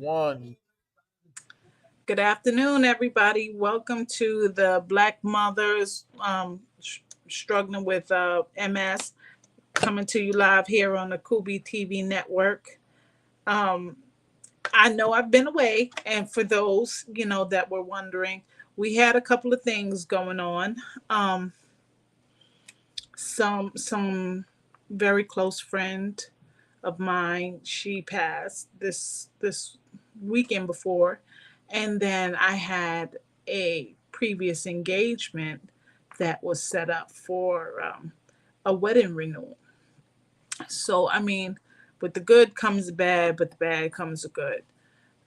One. Good afternoon, everybody. Welcome to the Black Mothers Struggling with MS, coming to you live here on the Kubi TV network. Um, I know I've been away, and for those that were wondering, we had a couple of things going on. Um, some very close friend of mine, she passed this weekend before, and then I had a previous engagement that was set up for a wedding renewal. So I mean, with the good comes the bad, but the bad comes the good.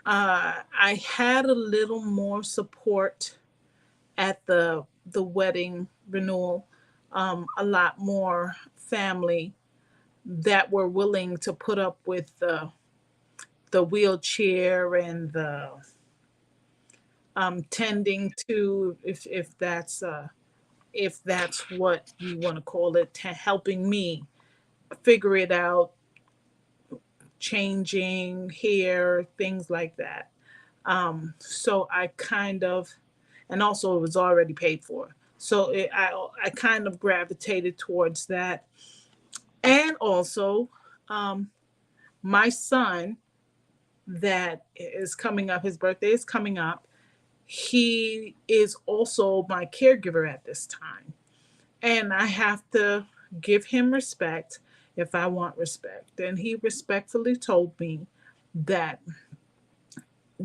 I had a little more support at the wedding renewal, a lot more family that were willing to put up with the wheelchair and the tending to, if that's what you want to call it, helping me figure it out, changing hair, things like that. So I kind of, and also it was already paid for. So I kind of gravitated towards that. And also, um, my son that is coming up, his birthday is coming up. He is also my caregiver at this time. And I have to give him respect if I want respect. And he respectfully told me that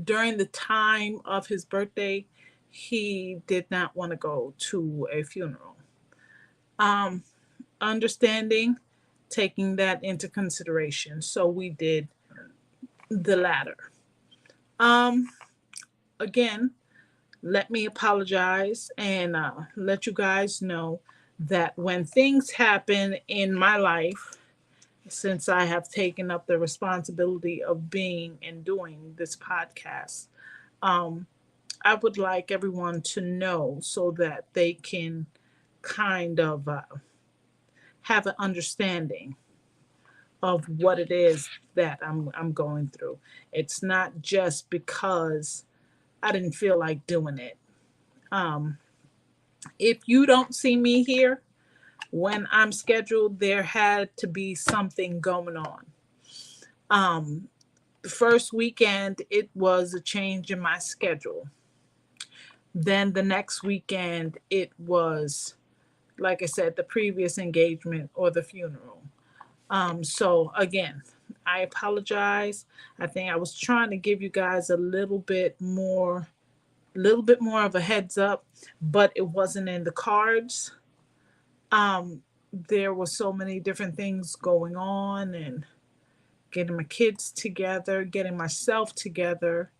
during the time of his birthday, he did not want to go to a funeral. Um, Understanding, taking that into consideration. So we did the latter. Um, Again, let me apologize and let you guys know that when things happen in my life, since I have taken up the responsibility of being and doing this podcast, um, I would like everyone to know so that they can kind of have an understanding of what it is that I'm going through. It's not just because I didn't feel like doing it. Um, if you don't see me here when I'm scheduled, there had to be something going on. Um, the first weekend, it was a change in my schedule. Then the next weekend, it was, like I said, the previous engagement or the funeral. So again, I apologize. I think I was trying to give you guys a little bit more of a heads up, but it wasn't in the cards. There were so many different things going on and getting my kids together, getting myself together.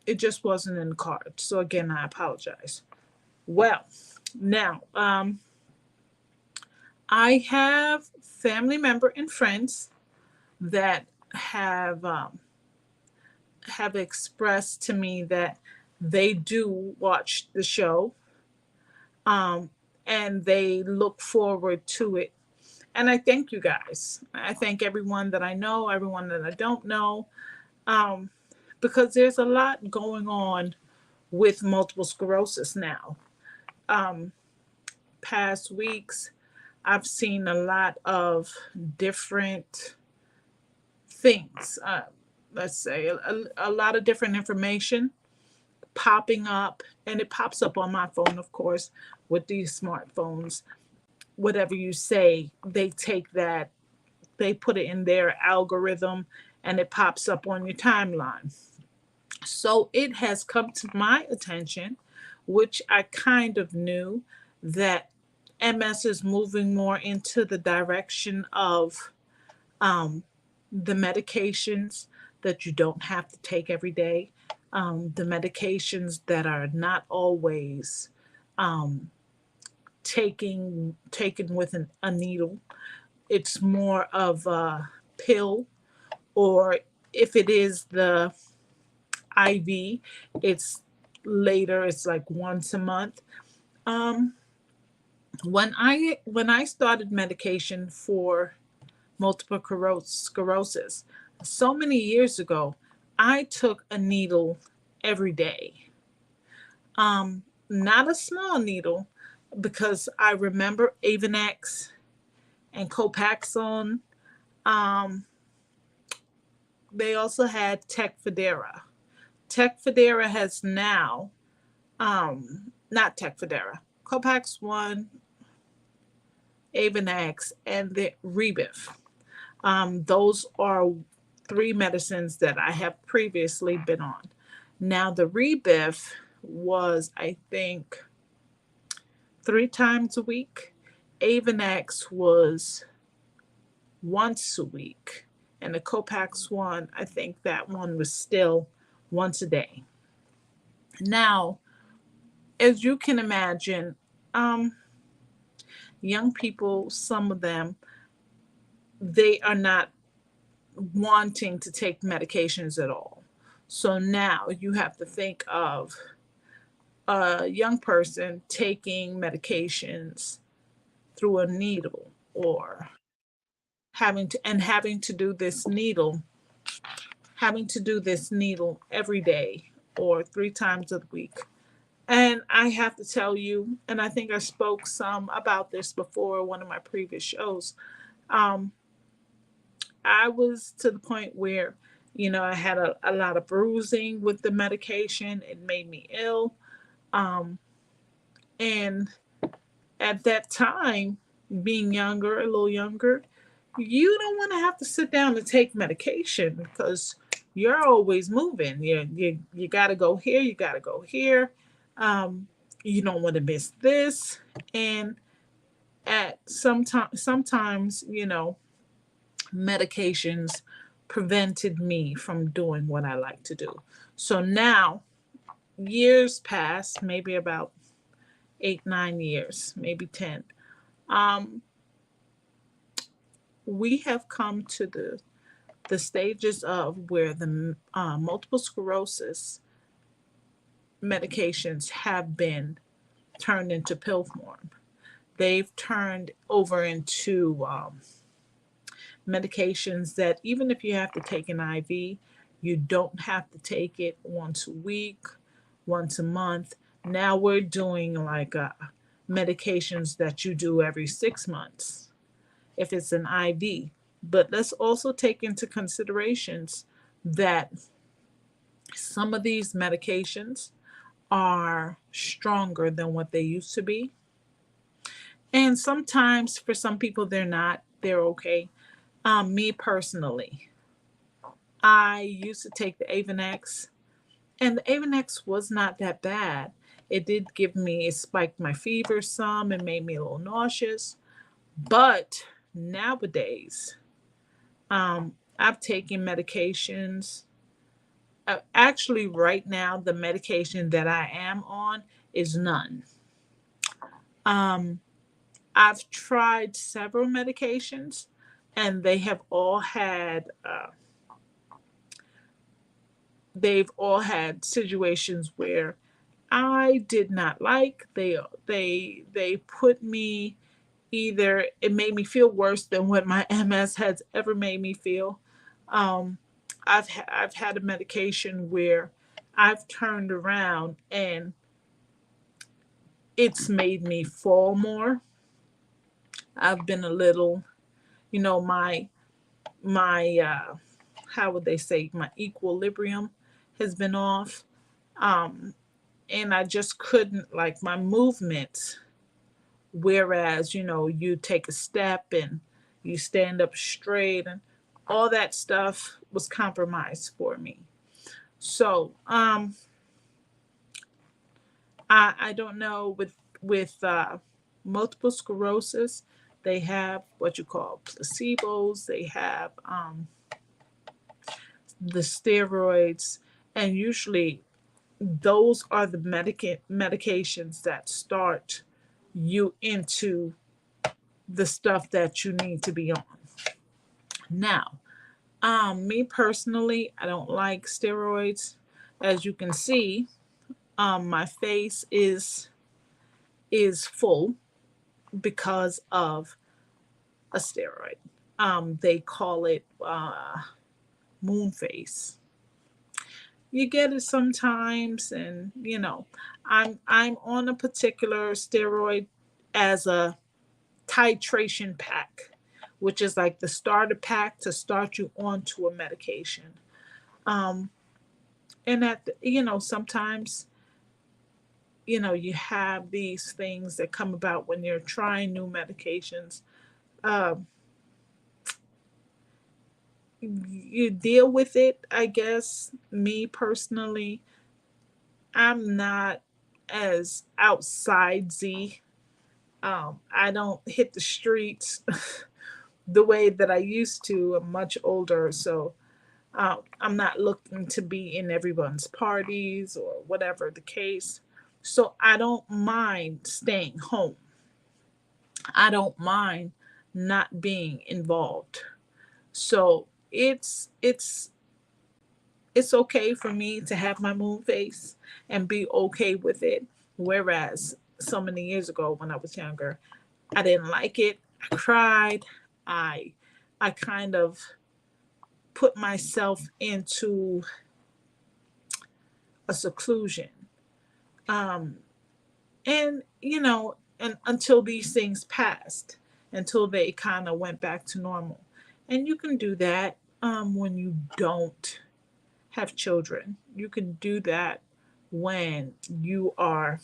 It just wasn't in the cards. So again, I apologize. Well, now I have family member and friends that have expressed to me that they do watch the show, um, and they look forward to it. And I thank you guys. I thank everyone that I know, everyone that I don't know, um, because there's a lot going on with multiple sclerosis now. Um, Past weeks, I've seen a lot of different things. Let's say a lot of different information popping up, and it pops up on my phone, of course, with these smartphones. Whatever you say, they take that, they put it in their algorithm, and it pops up on your timeline. So it has come to my attention, which I kind of knew, that MS is moving more into the direction of um, the medications that you don't have to take every day, the medications that are not always um, taken with a needle. It's more of a pill, or if it is the IV, it's later. It's like once a month. Um, when I started medication for multiple sclerosis so many years ago, I took a needle every day. Not a small needle, because I remember Avonex and Copaxone. Um, they also had Tecfidera. Tecfidera has now, not Tecfidera, Copax 1, Avonex, and the Rebif. Those are three medicines that I have previously been on. Now, the Rebif was, I think, 3 times a week. Avonex was once a week. And the Copax one, I think that one was still once a day. Now, as you can imagine, um, young people, some of them, they are not wanting to take medications at all. So now you have to think of a young person taking medications through a needle, or having to do this needle, every day or 3 times a week. And I have to tell you, and I think I spoke some about this before one of my previous shows. um, I was to the point where, I had a lot of bruising with the medication. It made me ill. Um, and at that time, being younger, a little younger, you don't want to have to sit down and take medication, because you're always moving. You got to go here, you got to go here. Um, you don't want to miss this. And at sometimes, medications prevented me from doing what I like to do. So now, years pass, maybe about 8, 9 years, maybe 10. Um, we have come to the stages of where the multiple sclerosis medications have been turned into pill form. They've turned over into medications that, even if you have to take an IV, you don't have to take it once a week, once a month. Now we're doing like medications that you do every 6 months if it's an IV. But let's also take into considerations that some of these medications are stronger than what they used to be. And sometimes for some people, they're not, they're okay. Me personally, I used to take the Avonex, and the Avonex was not that bad. It did give me, it spiked my fever some and made me a little nauseous. But nowadays, I've taken medications. Actually, right now, the medication that I am on is none. Um, I've tried several medications, and they've all had situations where I did not like. They put me, either it made me feel worse than what my MS has ever made me feel. Um, I've had a medication where I've turned around and it's made me fall more. I've been a little, my how would they say, my equilibrium has been off. Um, and I just couldn't, like, my movement. Whereas, you take a step and you stand up straight, and all that stuff was compromised for me. So, I don't know, with multiple sclerosis, they have what you call placebos. They have the steroids, and usually those are the medications that start you into the stuff that you need to be on. Now, me personally, I don't like steroids. As you can see, my face is full because of a steroid. They call it moon face. you get it sometimes, and I'm on a particular steroid as a titration pack, which is like the starter pack to start you onto a medication. Um, and sometimes you have these things that come about when you're trying new medications. Um, you deal with it, I guess. Me personally, I'm not as outsidesy. I don't hit the streets the way that I used to. I'm much older, so I'm not looking to be in everyone's parties or whatever the case. So I don't mind staying home. I don't mind not being involved. So it's okay for me to have my moon face and be okay with it. Whereas so many years ago when I was younger, I didn't like it. I cried. I I kind of put myself into a seclusion. Um, and and until these things passed, until they kind of went back to normal. And you can do that when you don't have children. You can do that when you are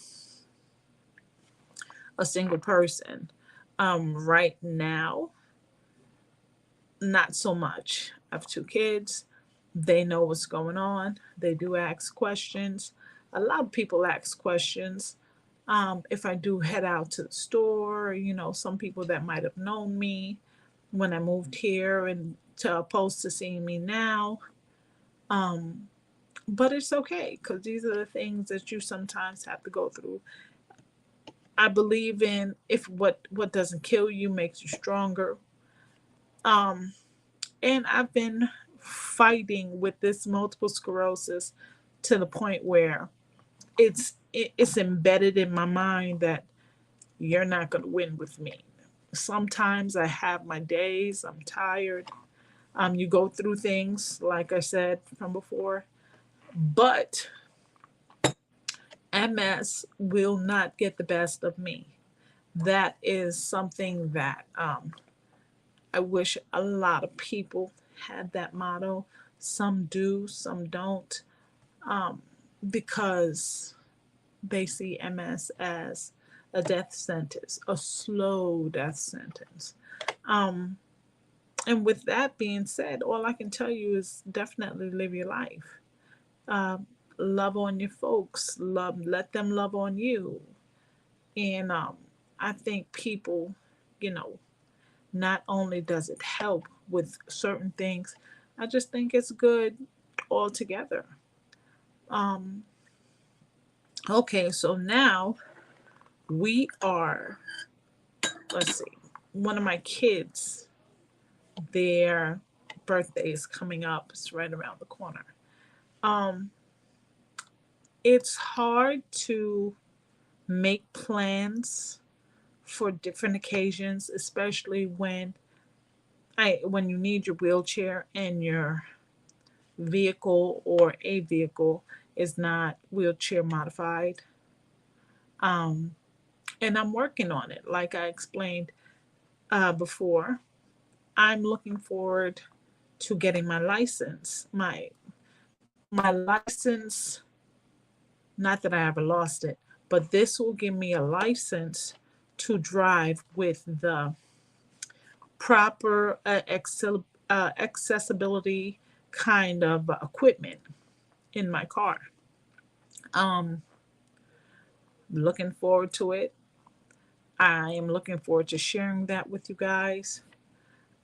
a single person. Right now, not so much. I have two kids. They know what's going on. They do ask questions. A lot of people ask questions. If I do head out to the store, some people that might have known me when I moved here and to opposed to seeing me now. Um, but it's okay because these are the things that you sometimes have to go through. I believe in if what doesn't kill you makes you stronger. Um, and I've been fighting with this multiple sclerosis to the point where it's embedded in my mind that you're not going to win with me. Sometimes I have my days, I'm tired. You go through things, like I said from before, but MS will not get the best of me. That is something that I wish a lot of people had that motto. Some do, some don't, um, because they see MS as a death sentence, a slow death sentence. Um, and with that being said, all I can tell you is definitely live your life. Um, love on your folks. Let them love on you. And I think people, you know, not only does it help with certain things, I just think it's good altogether. Um, okay, so now we are, let's see, one of my kids, their birthday is coming up. It's right around the corner. Um, it's hard to make plans for different occasions, especially when you need your wheelchair and your vehicle or a vehicle is not wheelchair modified. Um, and I'm working on it. Like I explained before, I'm looking forward to getting my license. My license, not that I ever lost it, but this will give me a license to drive with the proper accessibility kind of equipment in my car. Um, looking forward to it. I am looking forward to sharing that with you guys.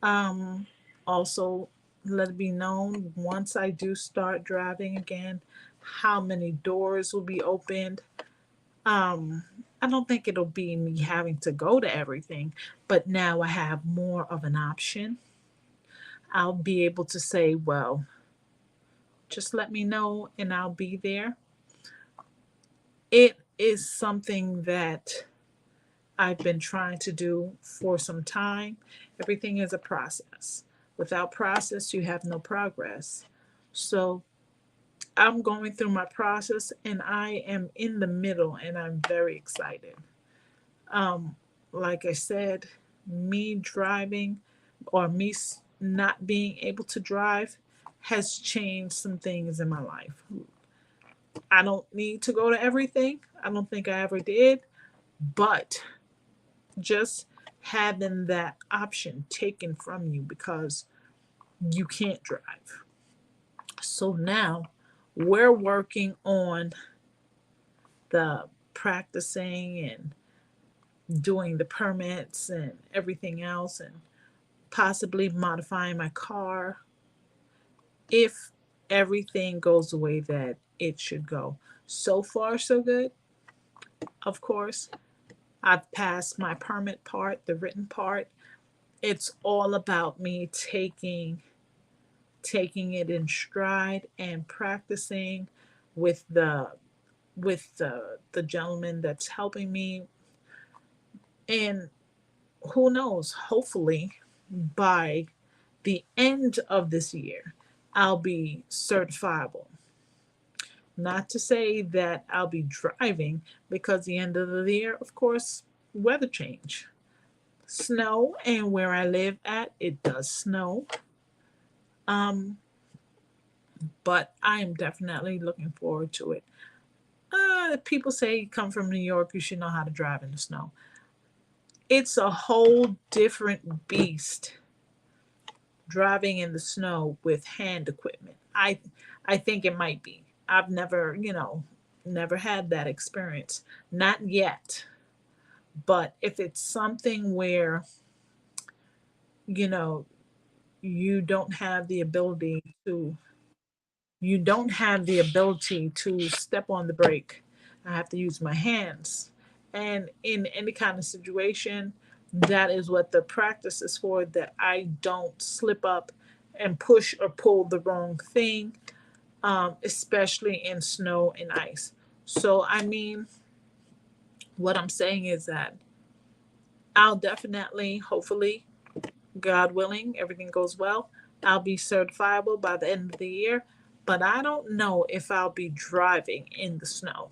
Um, also, let it be known once I do start driving again, how many doors will be opened. Um, I don't think it'll be me having to go to everything, but now I have more of an option. I'll be able to say, well, just let me know and I'll be there. It is something that I've been trying to do for some time. Everything is a process. Without process, you have no progress. So I'm going through my process and I am in the middle and I'm very excited. Um, like I said, me driving or not being able to drive has changed some things in my life. I don't need to go to everything. I don't think I ever did, but just having that option taken from you because you can't drive. So now we're working on the practicing and doing the permits and everything else and possibly modifying my car if everything goes the way that it should go. So far, so good. Of course, I've passed my permit part, the written part. It's all about me taking it in stride and practicing with the gentleman that's helping me. And who knows, hopefully by the end of this year I'll be certifiable. Not to say that I'll be driving because the end of the year, of course, weather change, snow, and where I live at, it does snow. Um, but I am definitely looking forward to it. People say you come from New York, you should know how to drive in the snow. It's a whole different beast driving in the snow with hand equipment. I think it might be. I've never, never had that experience. Not yet. But if it's something where, you know, you don't have the ability to you don't have the ability to step on the brake. I have to use my hands. And in any kind of situation, that is what the practice is for, that I don't slip up and push or pull the wrong thing, especially in snow and ice. So, I mean, what I'm saying is that I'll definitely, hopefully, God willing, everything goes well, I'll be certifiable by the end of the year. But I don't know if I'll be driving in the snow.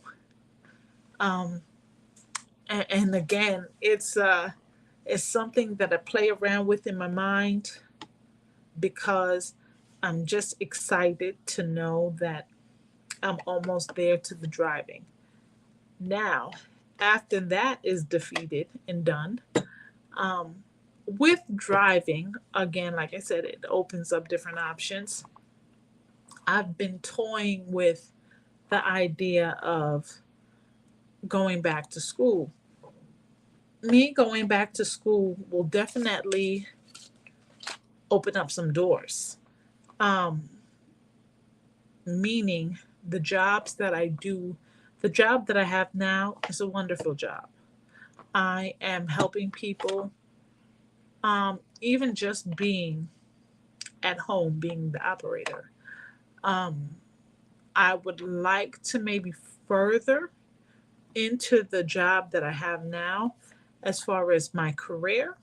Um, and again, it's something that I play around with in my mind because I'm just excited to know that I'm almost there to the driving. Now, after that is defeated and done, um, with driving, again, like I said, it opens up different options. I've been toying with the idea of going back to school. Me going back to school will definitely open up some doors. Um, Meaning the jobs that I do, the job that I have now is a wonderful job. I am helping people, even just being at home, being the operator. Um, I would like to maybe further into the job that I have now as far as my career,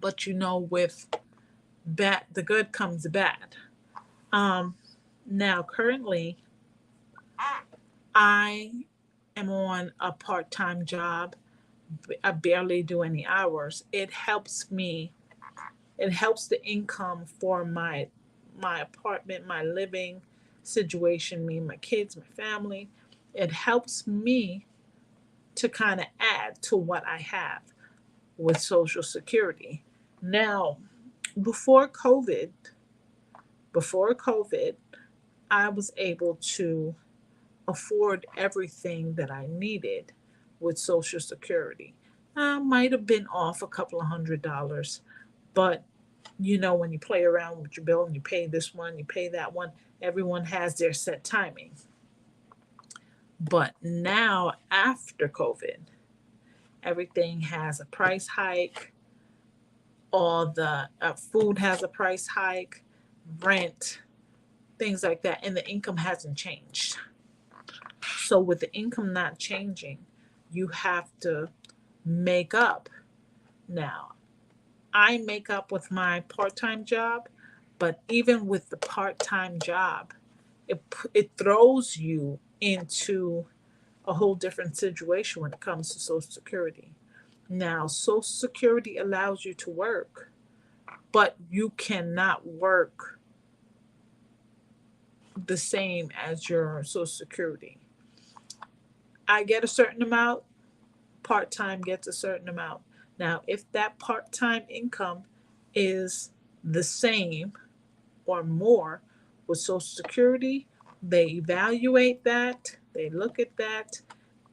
but with bad, the good comes the bad. Um, Now, currently, I am on a part time job. I barely do any hours. It helps the income for my apartment, my living situation, me, my kids, my family. It helps me to kind of add to what I have with Social Security. Now, before COVID, before COVID, I was able to afford everything that I needed with Social Security. I might have been off a couple of $100, but when you play around with your bill and you pay this one, you pay that one, everyone has their set timing. But now, after COVID, everything has a price hike. All the food has a price hike, rent, things like that, and the income hasn't changed. So, with the income not changing, you have to make up. Now, I make up with my part time job, but even with the part time job, it throws you into a whole different situation when it comes to Social Security. Now, Social Security allows you to work, but you cannot work the same as your Social Security. I get a certain amount, part time gets a certain amount. Now, if that part time income is the same or more with Social Security, they evaluate that, they look at that.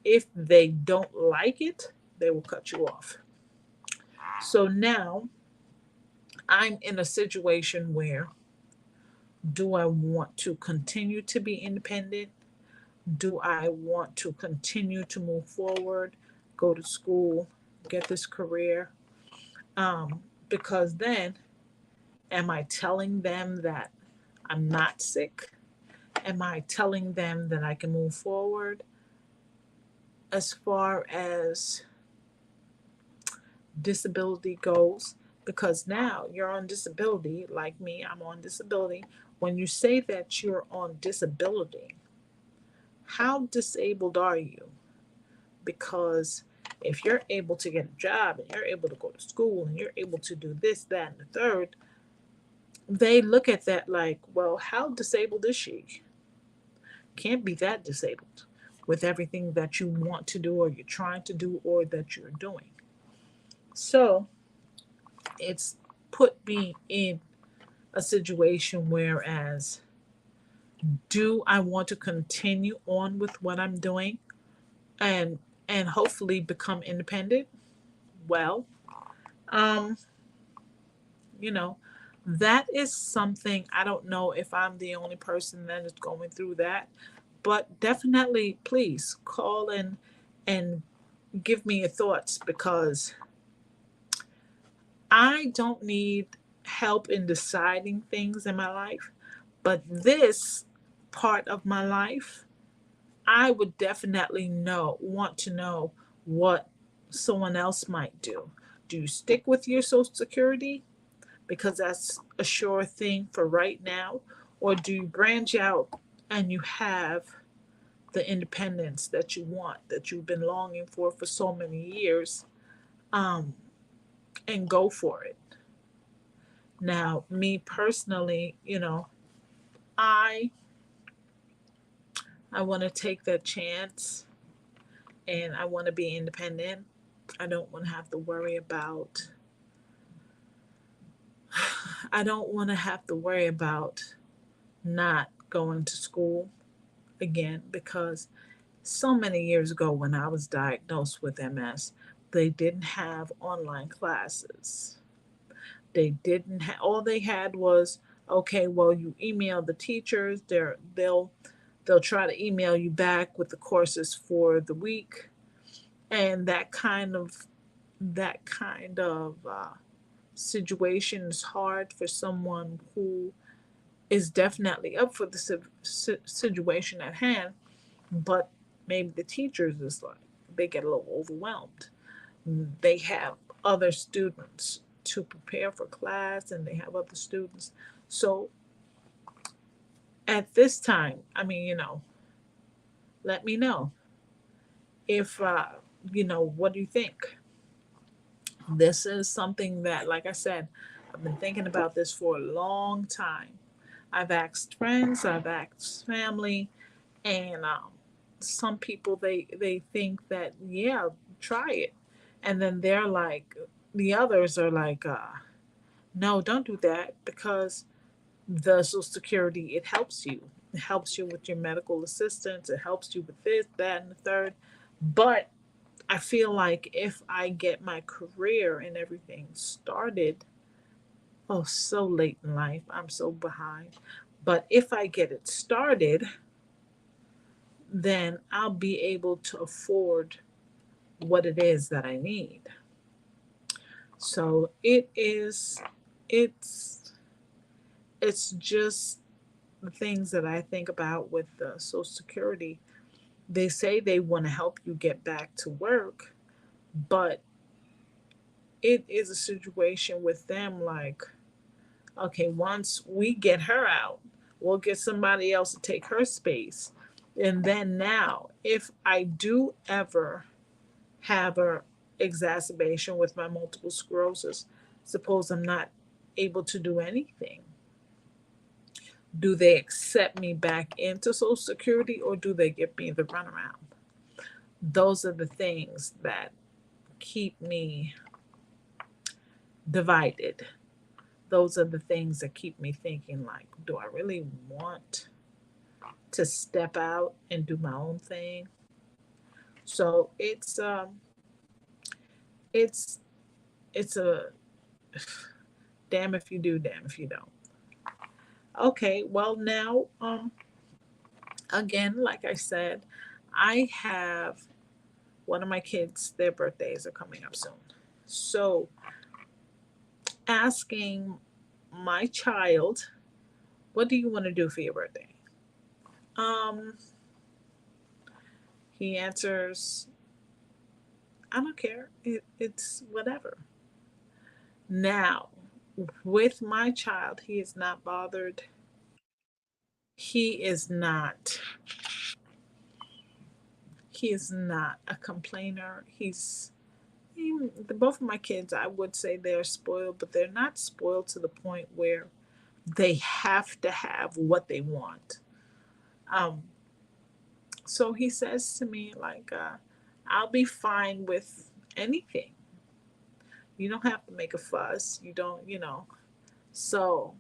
If they don't like it, they will cut you off. So now I'm in a situation where, do I want to continue to be independent? Do I want to continue to move forward, go to school, get this career? Because then, am I telling them that I'm not sick? Am I telling them that I can move forward? As far as disability goes, because now you're on disability, like me, I'm on disability. When you say that you're on disability, how disabled are you? Because if you're able to get a job and you're able to go to school and you're able to do this, that, and the third, they look at that like, well, how disabled is she? Can't be that disabled with everything that you want to do or you're trying to do or that you're doing. So it's put me in a situation whereas, do I want to continue on with what I'm doing and hopefully become independent? Well, um, you know, that is something. I don't know if I'm the only person that is going through that, but definitely please call and give me your thoughts, because I don't need help in deciding things in my life, but this part of my life, I would definitely want to know what someone else might do. Do you stick with your Social Security because that's a sure thing for right now? Or do you branch out and you have the independence that you want, that you've been longing for so many years, um, and go for it? Now, me personally, I I want to take that chance and I want to be independent. I don't want to have to worry about I don't want to have to worry about not going to school again, because so many years ago when I was diagnosed with MS, they didn't have online classes. They didn't all they had was, okay, well, you email the teachers, they'll try to email you back with the courses for the week, and that kind of situation is hard for someone who is definitely up for the situation at hand, but maybe the teachers is like, they get a little overwhelmed. They have other students to prepare for class and they have other students. So at this time, I mean, let me know if, what do you think? This is something that, like I said, I've been thinking about this for a long time. I've asked friends, I've asked family, and some people they think that, yeah, try it, and then they're like, the others are like, no, don't do that, because the Social Security, it helps you. It helps you with your medical assistance. It helps you with this, that, and the third. But I feel like if I get my career and everything started, oh, so late in life, I'm so behind. But if I get it started, then I'll be able to afford what it is that I need. So it's it's just the things that I think about with the Social Security. They say they want to help you get back to work, but it is a situation with them like, okay, once we get her out, We'll get somebody else to take her space. And then now, if I do ever have a exacerbation with my multiple sclerosis, suppose I'm not able to do anything, do they accept me back into Social Security or do they give me the runaround? Those are the things that keep me divided. Those are the things that keep me thinking, like, do I really want to step out and do my own thing? So it's it's a damn if you do, damn if you don't. Okay, well now, again, like I said, I have one of my kids, their birthdays are coming up soon. So asking my child, what do you want to do for your birthday? Um, he answers, I don't care. It's whatever. Now, with my child, he is not bothered. He is not. He is not a complainer. Both of my kids, I would say they're spoiled, but they're not spoiled to the point where they have to have what they want. Um, so he says to me, like, I'll be fine with anything. You don't have to make a fuss. You don't, you know. So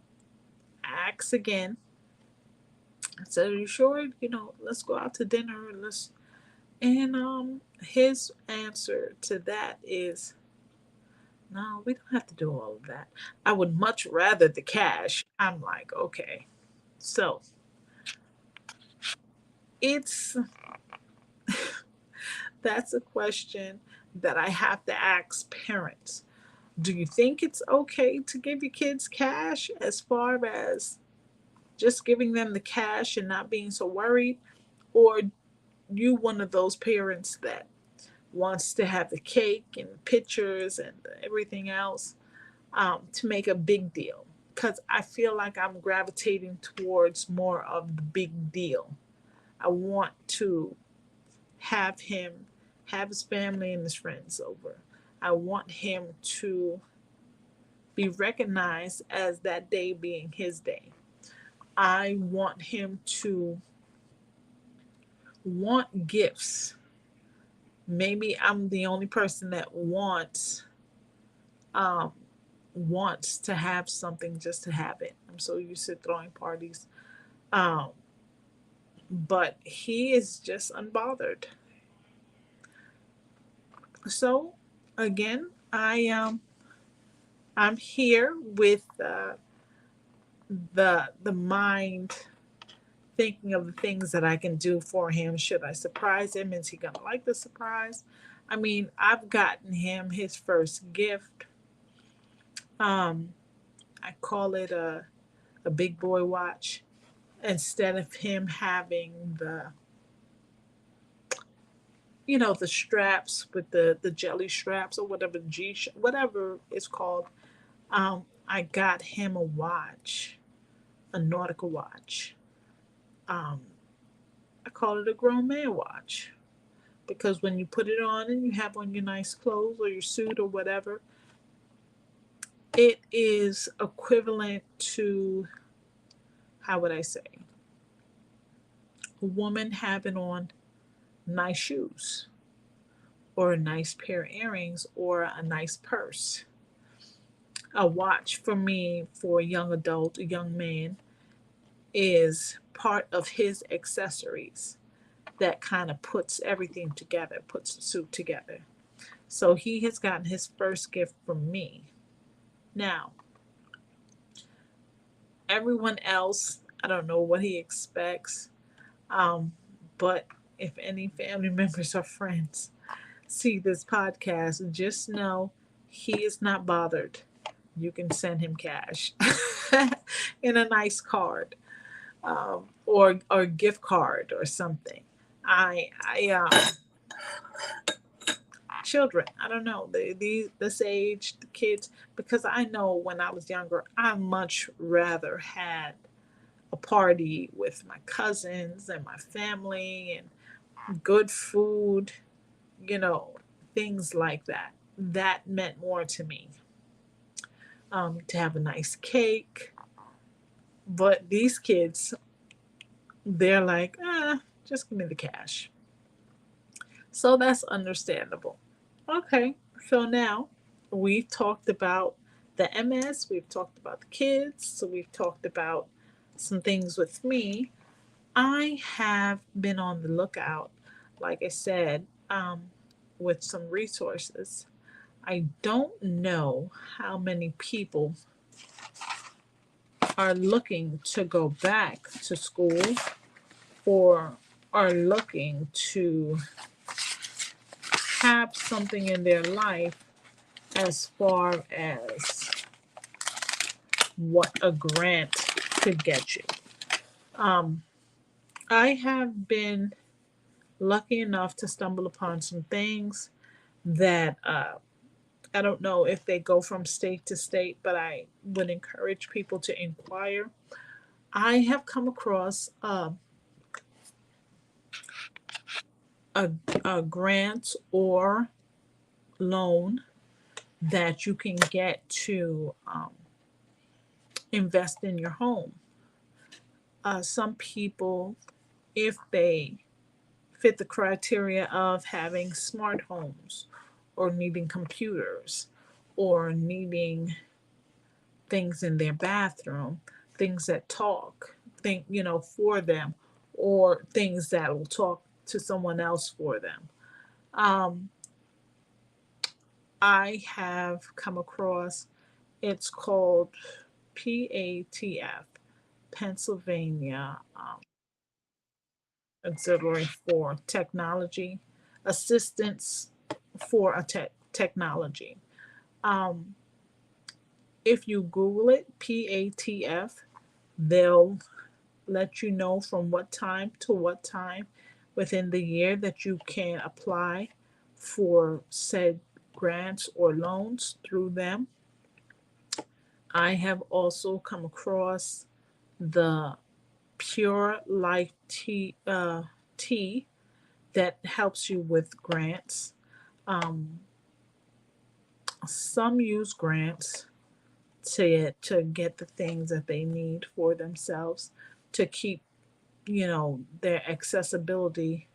ask again. I said, are you sure? Let's go out to dinner. And his answer to that is, no, we don't have to do all of that. I would much rather the cash. I'm like, okay. So it's that's a question that I have to ask parents. Do you think it's okay to give your kids cash, as far as just giving them the cash and not being so worried? Or you one of those parents that wants to have the cake and pictures and everything else, to make a big deal? Because I feel like I'm gravitating towards more of the big deal. I want to have him have his family and his friends over. I want him to be recognized as that day being his day. I want him to want gifts. Maybe I'm the only person that um, wants to have something just to have it. I'm so used to throwing parties. Um, but he is just unbothered. So again, I'm here with the mind thinking of the things that I can do for him. Should I surprise him? Is he gonna like the surprise? I mean, I've gotten him his first gift. Um, I call it a big boy watch. Instead of him having the straps with the jelly straps or whatever whatever it's called. I got him a watch, a nautical watch. Um, I call it a grown man watch because when you put it on and you have on your nice clothes or your suit or whatever, it is equivalent to, how would I say, a woman having on nice shoes or a nice pair of earrings or a nice purse. A watch for me, for a young adult, a young man, is part of his accessories that kind of puts everything together, puts the suit together. So he has gotten his first gift from me. Now, everyone else, I don't know what he expects, um, but if any family members or friends see this podcast, just know he is not bothered. You can send him cash in a nice card, or gift card or something. I children, I don't know, this age, the kids, because I know when I was younger, I much rather had a party with my cousins and my family and good food, you know, things like that. That meant more to me. To have a nice cake. But these kids, they're like, just give me the cash. So that's understandable. Okay, so now we've talked about the MS, we've talked about the kids, so we've talked about some things with me. I have been on the lookout, like I said, with some resources. I don't know how many people are looking to go back to school or are looking to have something in their life as far as what a grant could get you. Um, I have been lucky enough to stumble upon some things that I don't know if they go from state to state, but I would encourage people to inquire. I have come across a, a grant or loan that you can get to invest in your home. Some people, if they fit the criteria of having smart homes or needing computers or needing things in their bathroom, things that talk, for them, or things that will talk to someone else for them. Um, I have come across, it's called PATF, Pennsylvania Auxiliary for Technology, Assistance for a Technology. Um, if you Google it, PATF, they'll let you know from what time to what time within the year that you can apply for said grants or loans through them. I have also come across the Pure Life tea that helps you with grants. Um, some use grants to get the things that they need for themselves to keep their accessibility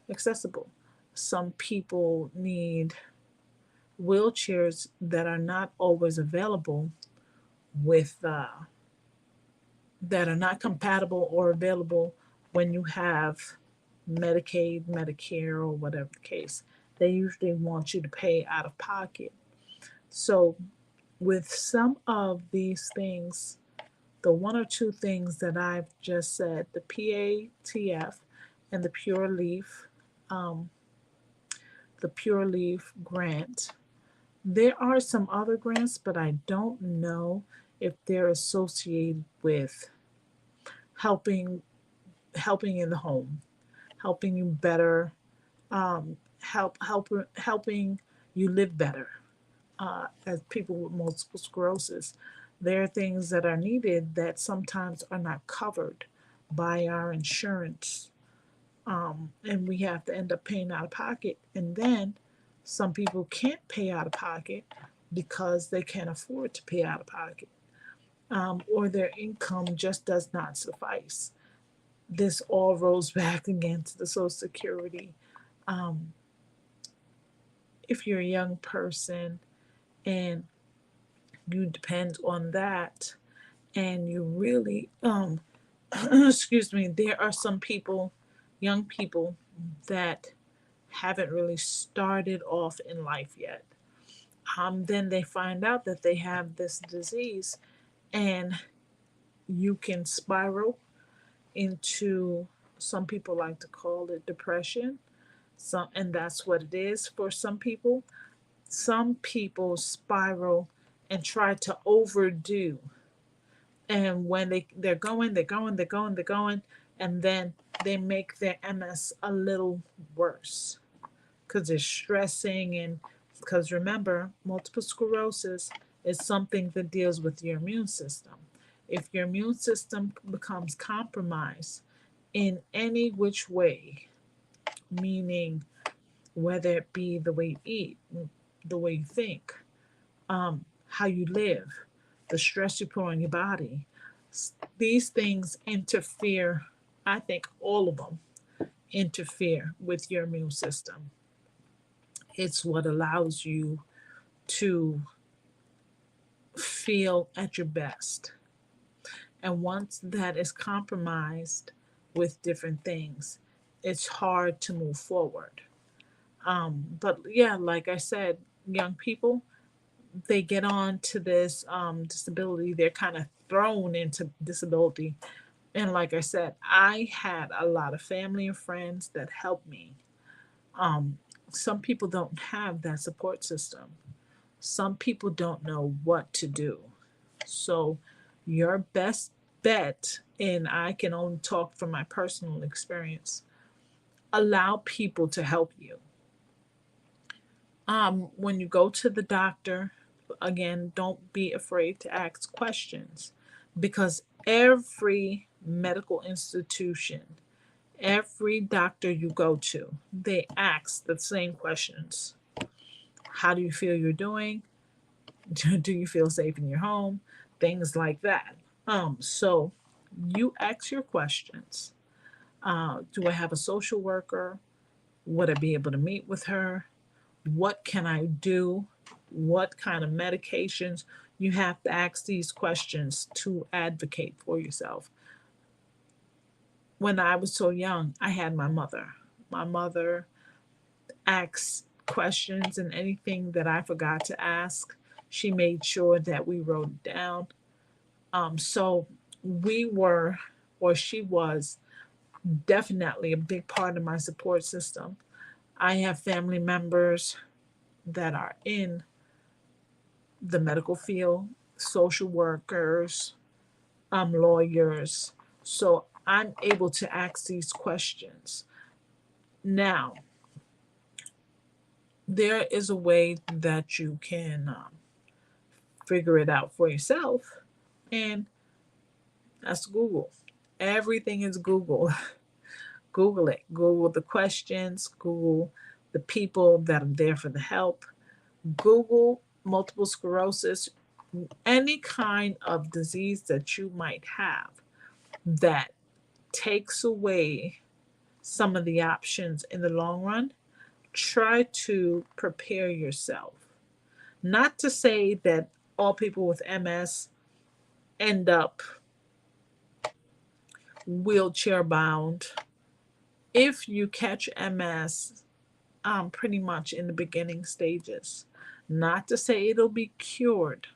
accessible. Some people need wheelchairs that are not always available with that are not compatible or available when you have Medicaid, Medicare, or whatever the case. They usually want you to pay out of pocket. So, with some of these things, the one or two things that I've just said, the PATF and um, the Pure Leaf grant, there are some other grants, but I don't know if they're associated with helping helping in the home, helping you better, helping you live better. As people with multiple sclerosis, there are things that are needed that sometimes are not covered by our insurance, and we have to end up paying out of pocket. And then some people can't pay out of pocket because they can't afford to pay out of pocket, or their income just does not suffice. This all rolls back again to the Social Security. Um, if you're a young person and you depend on that, and you really, excuse me, there are some people, young people, that haven't really started off in life yet. Then they find out that they have this disease, and you can spiral into, some people like to call it depression. And that's what it is for some people. Some people spiral and try to overdo, and when they're going, and then they make their MS a little worse because they're stressing. And because remember, multiple sclerosis is something that deals with your immune system. If your immune system becomes compromised in any which way, meaning whether it be the way you eat, the way you think, how you live, the stress you put on your body, these things interfere. I think all of them interfere with your immune system. It's what allows you to feel at your best. And once that is compromised with different things, it's hard to move forward. But yeah, like I said, young people, they get on to this disability, they're kind of thrown into disability. And like I said, I had a lot of family and friends that helped me. Um, some people don't have that support system. Some people don't know what to do. So, your best bet, and I can only talk from my personal experience, allow people to help you. When you go to the doctor, again, don't be afraid to ask questions because every medical institution, every doctor you go to, they ask the same questions. How do you feel you're doing? Do you feel safe in your home? Things like that. So you ask your questions. Do I have a social worker? Would I be able to meet with her? What can I do? What kind of medications? You have to ask these questions to advocate for yourself. When I was so young, I had my mother. My mother asked questions, and anything that I forgot to ask, she made sure that we wrote it down. So we were, or she was, definitely a big part of my support system. I have family members that are in the medical field, social workers, lawyers. So I'm able to ask these questions. Now, there is a way that you can figure it out for yourself, and that's Google. Everything is Google. Google it. Google the questions. Google the people that are there for the help. Google multiple sclerosis, any kind of disease that you might have that takes away some of the options in the long run. Try to prepare yourself. Not to say that all people with MS end up wheelchair bound. If you catch MS, pretty much in the beginning stages, not to say it'll be cured,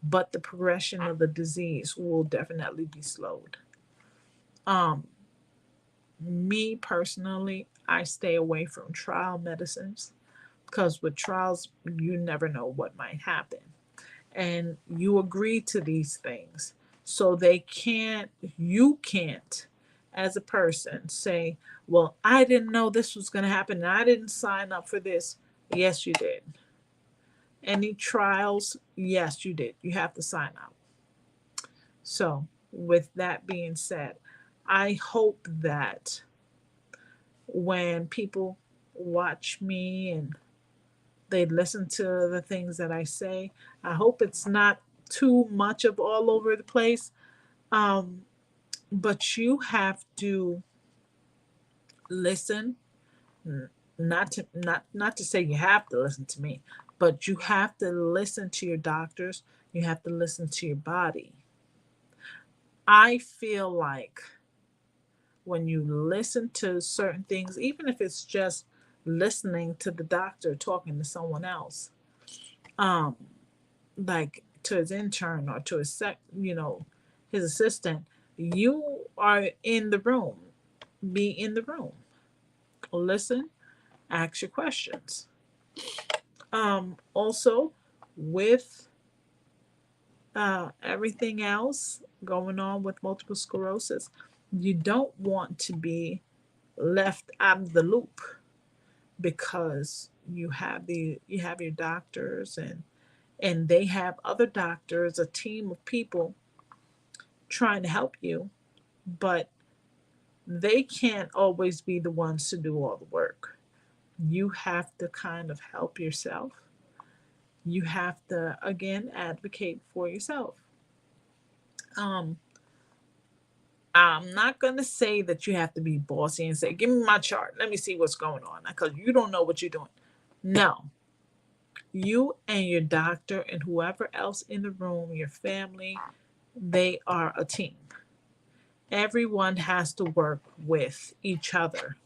but the progression of the disease will definitely be slowed. Um, Me personally, I stay away from trial medicines because with trials, you never know what might happen. And you agree to these things. So you can't, as a person, say, well, I didn't know this was going to happen and I didn't sign up for this. Yes, you did. Any trials? Yes, you did. You have to sign up. So, with that being said, I hope that when people watch me and they listen to the things that I say, I hope it's not too much of all over the place. Um, but you have to listen, not to say you have to listen to me, but you have to listen to your doctors. You have to listen to your body. I feel like when you listen to certain things, even if it's just listening to the doctor talking to someone else, um, like to his intern or to his assistant, you are in the room. Be in the room. Listen, ask your questions. Also, with everything else going on with multiple sclerosis, you don't want to be left out of the loop because you have your doctors and they have other doctors, a team of people trying to help you, but they can't always be the ones to do all the work. You have to kind of help yourself. You have to, again, advocate for yourself. Um, I'm not going to say that you have to be bossy and say, "Give me my chart. Let me see what's going on," because you don't know what you're doing. No, you and your doctor and whoever else in the room, your family, they are a team. Everyone has to work with each other.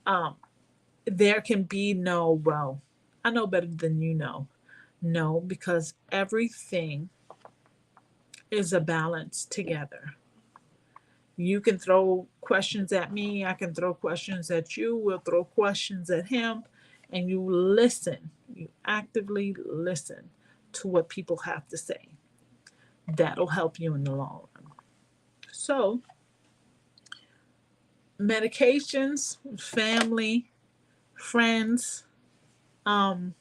Um, there can be no, well, I know better than you know. No, because everything is a balance together. You can throw questions at me, I can throw questions at you, we'll throw questions at him, and you listen. You actively listen to what people have to say. That'll help you in the long run. So, medications, family, friends, um,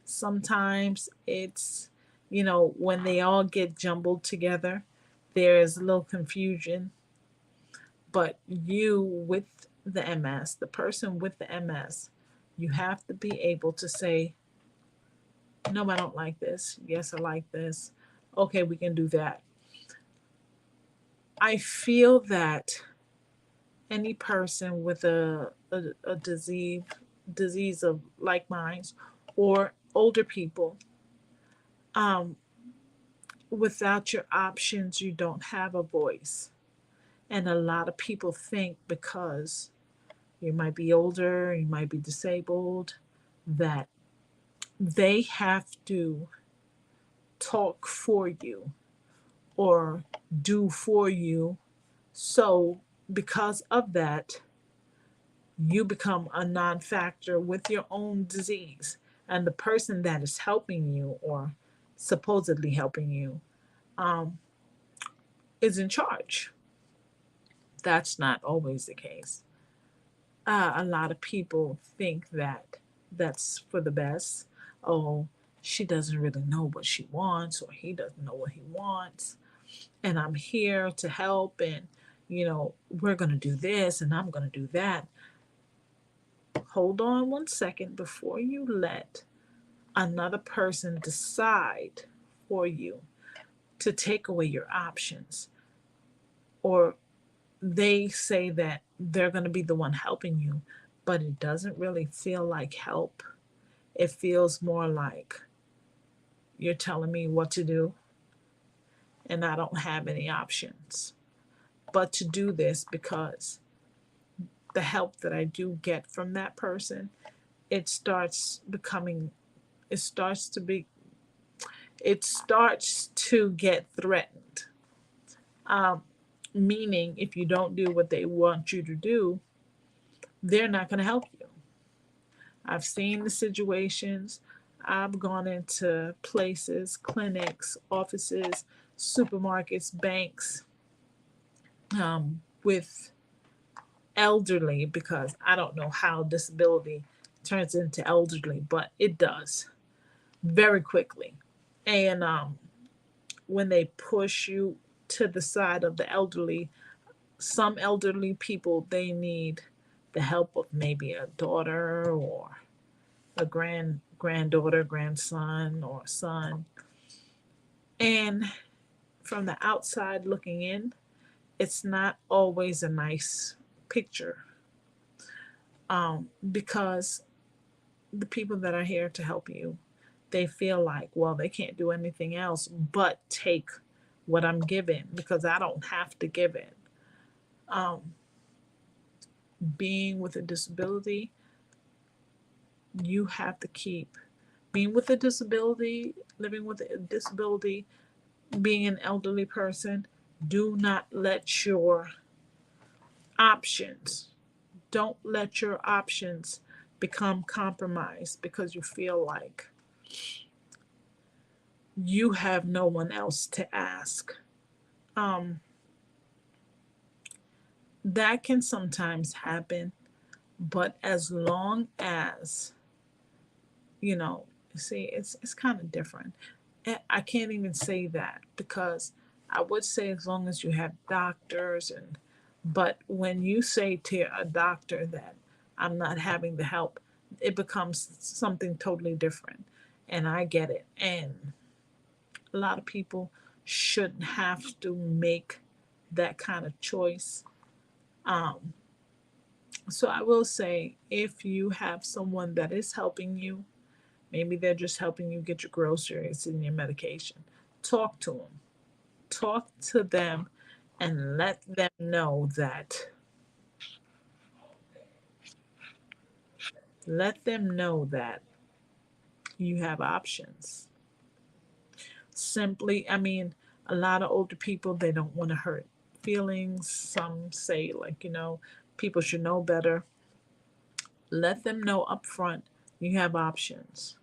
sometimes it's, when they all get jumbled together, there's a little confusion. But you with the MS, the person with the MS, you have to be able to say, "No, I don't like this. Yes, I like this. Okay, we can do that." I feel that any person with a disease of like minds, or older people, um, without your options, you don't have a voice. And a lot of people think because you might be older, you might be disabled, that they have to talk for you or do for you. So, because of that, you become a non factor with your own disease. And the person that is helping you or supposedly helping you um, is in charge. That's not always the case. A lot of people think that that's for the best. Oh, she doesn't really know what she wants, or he doesn't know what he wants. And I'm here to help, and, we're going to do this and I'm going to do that. Hold on one second before you let another person decide for you to take away your options, or they say that they're going to be the one helping you, but it doesn't really feel like help. It feels more like you're telling me what to do and I don't have any options but to do this, because the help that I do get from that person, it starts becoming, it starts to be, it starts to get threatened. Um, Meaning, if you don't do what they want you to do, they're not going to help you. I've seen the situations. I've gone into places, clinics, offices, supermarkets, banks, with elderly, because I don't know how disability turns into elderly, but it does very quickly. And when they push you to the side of the elderly, some elderly people, they need the help of maybe a daughter or a granddaughter, grandson, or son. And from the outside looking in, it's not always a nice picture, because the people that are here to help you, they feel like, well, they can't do anything else but take what I'm given because I don't have to give it. Um, Being with a disability, you have to keep being with a disability, living with a disability, being an elderly person. Do not let your options, don't let your options become compromised because you feel like you have no one else to ask. Um, that can sometimes happen, but as long as, you know, see, it's kind of different. I can't even say that because I would say as long as you have doctors, and but when you say to a doctor that I'm not having the help, it becomes something totally different. And I get it. And a lot of people shouldn't have to make that kind of choice. Um, so I will say, if you have someone that is helping you, maybe they're just helping you get your groceries and your medication, talk to them. Talk to them and let them know that you have options. Simply, I mean, a lot of older people, they don't want to hurt feelings. Some say, like, people should know better. Let them know up front you have options.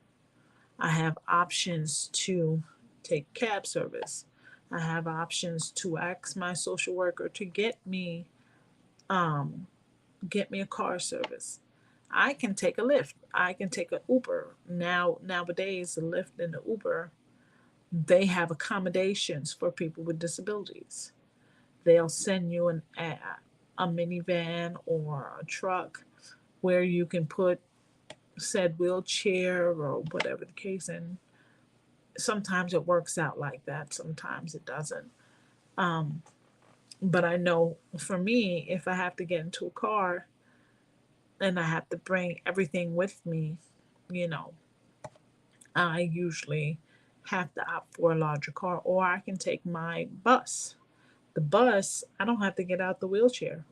I have options to take cab service. I have options to ask my social worker to um get me a car service. I can take a Lyft. I can take an Uber. Nowadays the Lyft and the Uber, they have accommodations for people with disabilities. They'll send you a minivan or a truck where you can put said wheelchair or whatever the case. And sometimes it works out like that, sometimes it doesn't. um, but I know for me, if I have to get into a car and I have to bring everything with me, you know I usually have to opt for a larger car, or I can take my bus. The bus, I don't have to get out the wheelchair.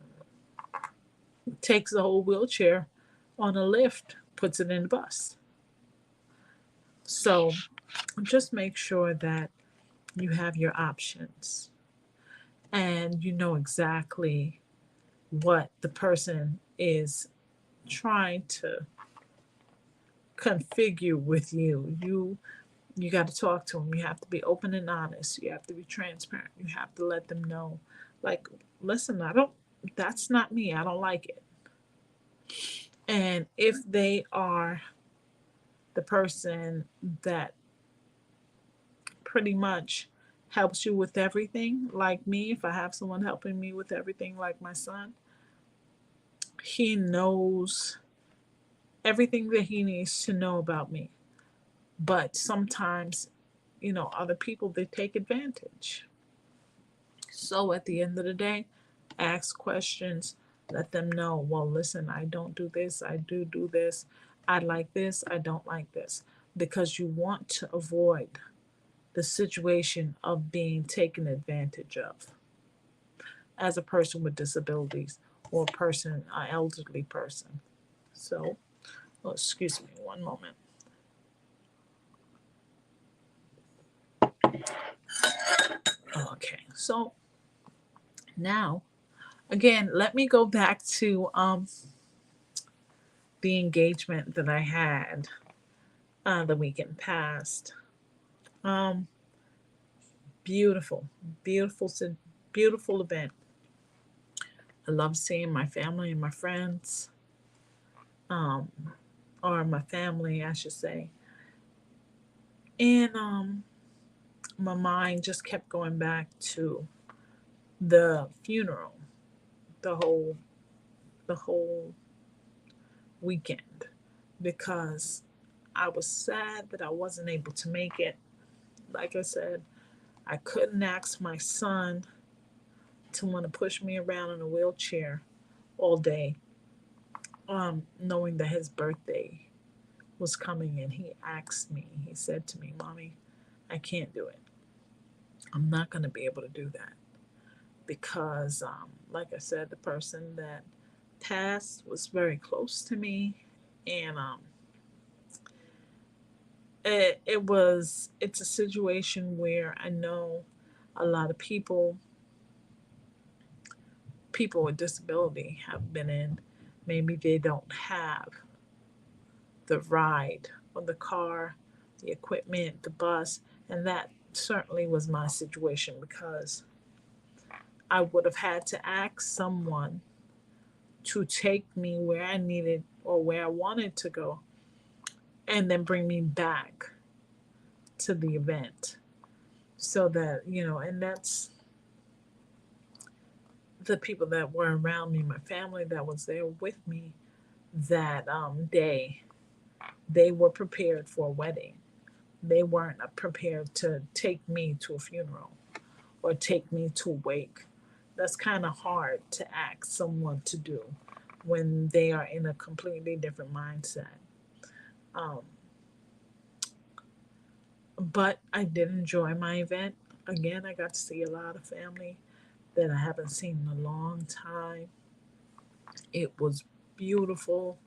It takes the whole wheelchair on a lift, puts it in the bus. So just make sure that you have your options and you know exactly what the person is trying to configure with you. You got to talk to them. You have to be open and honest. You have to be transparent. You have to let them know, like, listen, I don't. That's not me. I don't like it. And if they are the person that pretty much helps you with everything, like me, if I have someone helping me with everything, like my son, he knows everything that he needs to know about me. But sometimes, other people, they take advantage. So at the end of the day, ask questions, let them know, well, listen, I don't do this, I do this, I like this, I don't like this. Because you want to avoid the situation of being taken advantage of as a person with disabilities or a person, an elderly person. So, oh, excuse me, one moment. Okay, so now, again, let me go back to the engagement that I had the weekend past. Um, beautiful, beautiful, beautiful event. I love seeing my family and my friends, um, or my family, I should say. And my mind just kept going back to the funeral, the whole, the whole weekend, because I was sad that I wasn't able to make it. Like I said, I couldn't ask my son to want to push me around in a wheelchair all day, knowing that his birthday was coming. And he asked me, he said to me, Mommy, I can't do it. I'm not going to be able to do that because, like I said, the person that passed was very close to me. And it's a situation where I know a lot of people with disability have been in. Maybe they don't have the ride or the car, the equipment, the bus, and that certainly was my situation, because I would have had to ask someone to take me where I needed or where I wanted to go and then bring me back to the event. so that, and that's the people that were around me, my family that was there with me that day, they were prepared for a wedding. They weren't prepared to take me to a funeral or take me to a wake. That's kind of hard to ask someone to do when they are in a completely different mindset. Um, but I did enjoy my event. Again, I got to see a lot of family that I haven't seen in a long time. It was beautiful.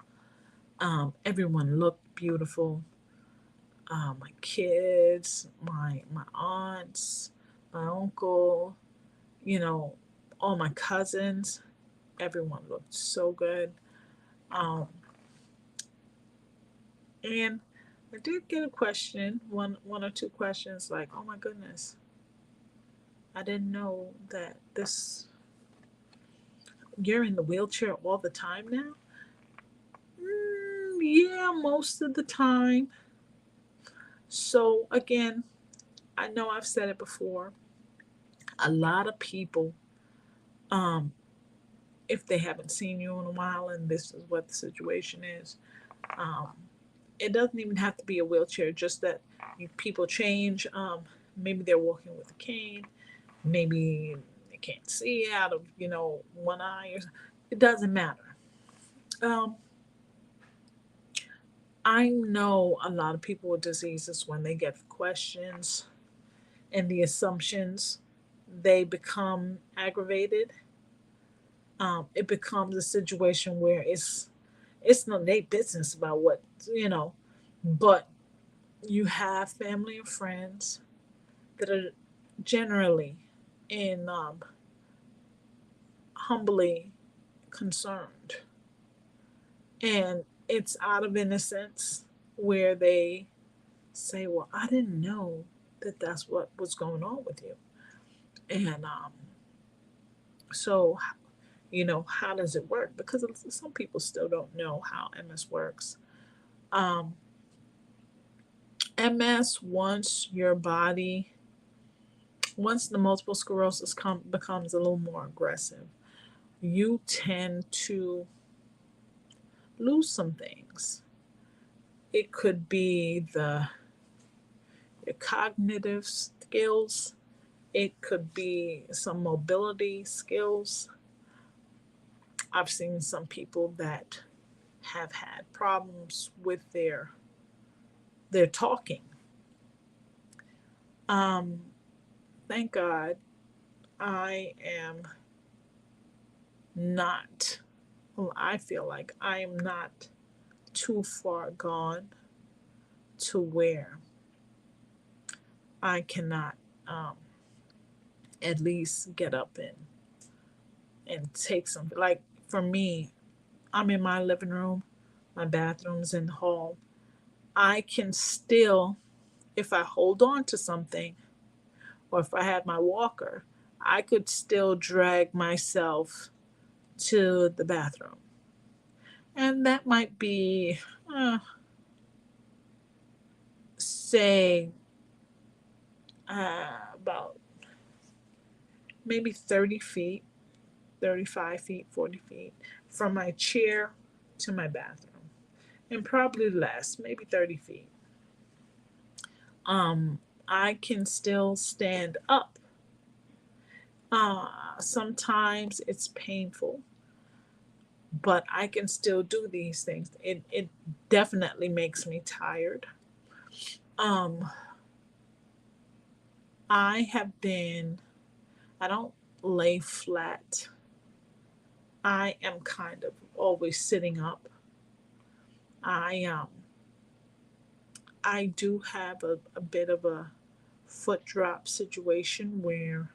Everyone looked beautiful. My kids, my aunts, my uncle, you know, all my cousins. Everyone looked so good. Um, and I did get a question, one or two questions, like, "Oh my goodness, I didn't know that this you're in the wheelchair all the time now." Yeah, most of the time. So again, I know I've said it before. A lot of people, um, if they haven't seen you in a while, and this is what the situation is, um, it doesn't even have to be a wheelchair. Just that people change. Maybe they're walking with a cane. Maybe they can't see out of one eye. It doesn't matter. Um, I know a lot of people with diseases, when they get questions and the assumptions, they become aggravated. It becomes a situation where it's none of their business about what you know, but you have family and friends that are generally in humbly concerned, and it's out of innocence where they say, "Well, I didn't know that that's what was going on with you," and so how does it work? Because some people still don't know how MS works. Um, MS, once the multiple sclerosis becomes a little more aggressive, you tend to lose some things. It could be your cognitive skills. It could be some mobility skills. I've seen some people that have had problems with their talking. Um, thank God I am not, well, I feel like I am not too far gone to where I cannot um, at least get up and take something. Like for me, I'm in my living room, my bathroom's in the hall. I can still, if I hold on to something or if I had my walker, I could still drag myself to the bathroom. And that might be, uh, say, about maybe 30 feet, 35 feet, 40 feet from my chair to my bathroom. And probably less, maybe 30 feet. Um, I can still stand up. Sometimes it's painful, but I can still do these things. It definitely makes me tired. Um, I have been, I don't lay flat. I am kind of always sitting up. I I do have a bit of a foot drop situation where,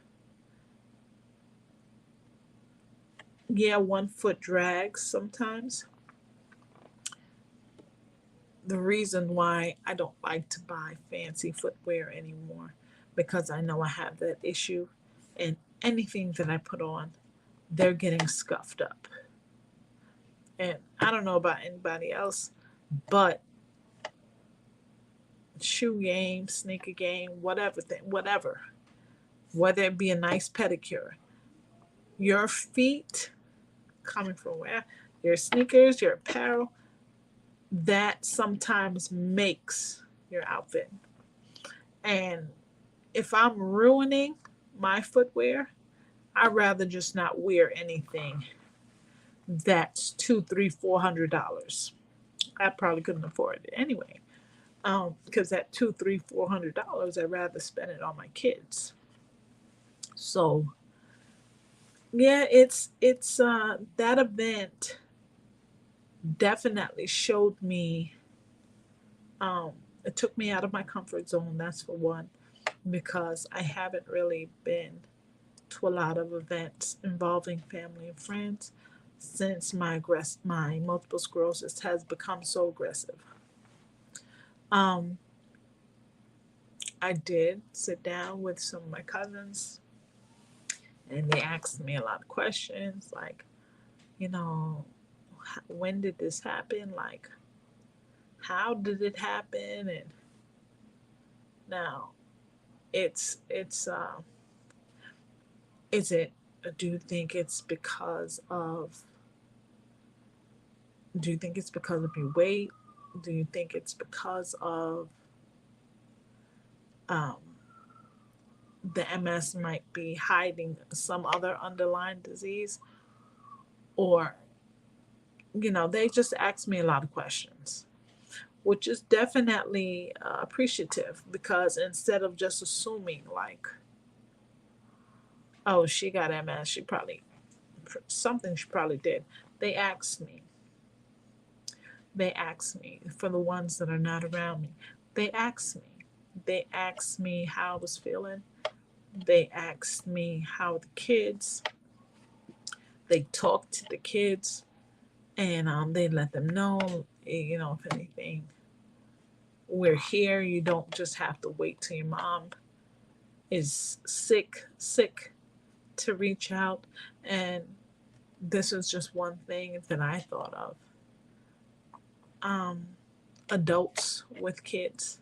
yeah, one foot drags sometimes. The reason why I don't like to buy fancy footwear anymore, because I know I have that issue, and anything that I put on, they're getting scuffed up. And I don't know about anybody else, but shoe game, sneaker game, whatever thing, whatever. Whether it be a nice pedicure, your feet coming from where? Your sneakers, your apparel, that sometimes makes your outfit. And if I'm ruining my footwear, I'd rather just not wear anything that's two, three, $400. I probably couldn't afford it anyway. Because that two, three, $400, I'd rather spend it on my kids. So yeah, it's that event definitely showed me. Um, it took me out of my comfort zone. That's for one, because I haven't really been to a lot of events involving family and friends since my multiple sclerosis has become so aggressive. Um, I did sit down with some of my cousins, and they asked me a lot of questions, like, you know, when did this happen? Like, how did it happen? And now, it's is it? Do you think it's because of? Do you think it's because of your weight? Do you think it's because of um, the MS might be hiding some other underlying disease? Or, they just ask me a lot of questions, which is definitely appreciative, because instead of just assuming, like, oh, she got MS, she probably, something she probably did, they asked me. They asked me, for the ones that are not around me, they asked me. They asked me how I was feeling. They asked me how the kids, they talked to the kids, and they let them know, if anything, we're here. You don't just have to wait till your mom is sick to reach out. And this is just one thing that I thought of. Um, Adults with kids,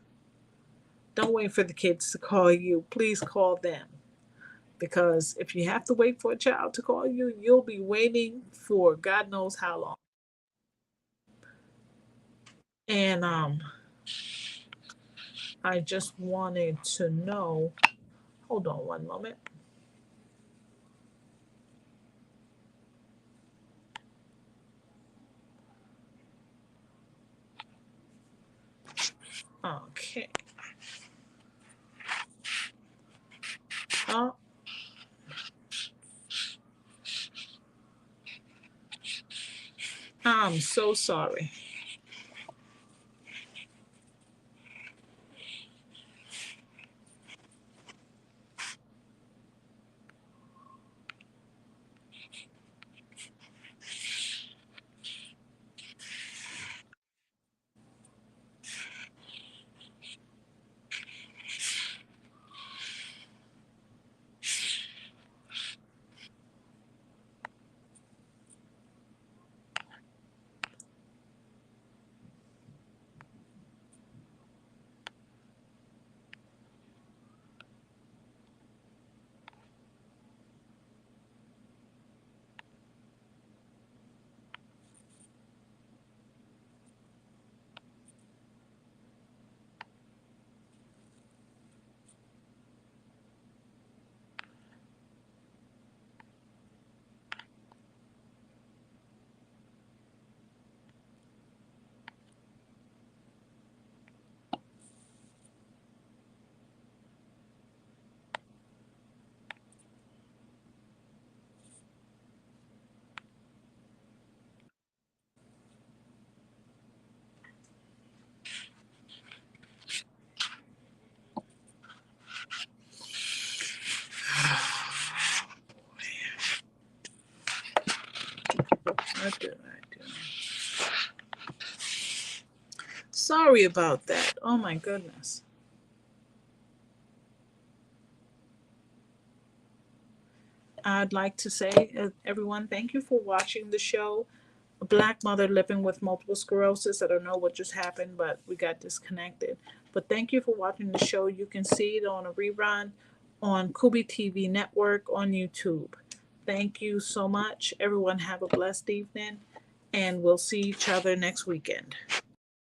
don't wait for the kids to call you. Please call them. Because if you have to wait for a child to call you, you'll be waiting for God knows how long. And I just wanted to know. Hold on one moment. Okay. Oh, I'm so sorry. What did I do? Sorry about that. Oh my goodness. I'd like to say, everyone, thank you for watching the show. A Black mother living with multiple sclerosis. I don't know what just happened, but we got disconnected. But thank you for watching the show. You can see it on a rerun on Kubi TV Network on YouTube. Thank you so much. Everyone have a blessed evening, and we'll see each other next weekend.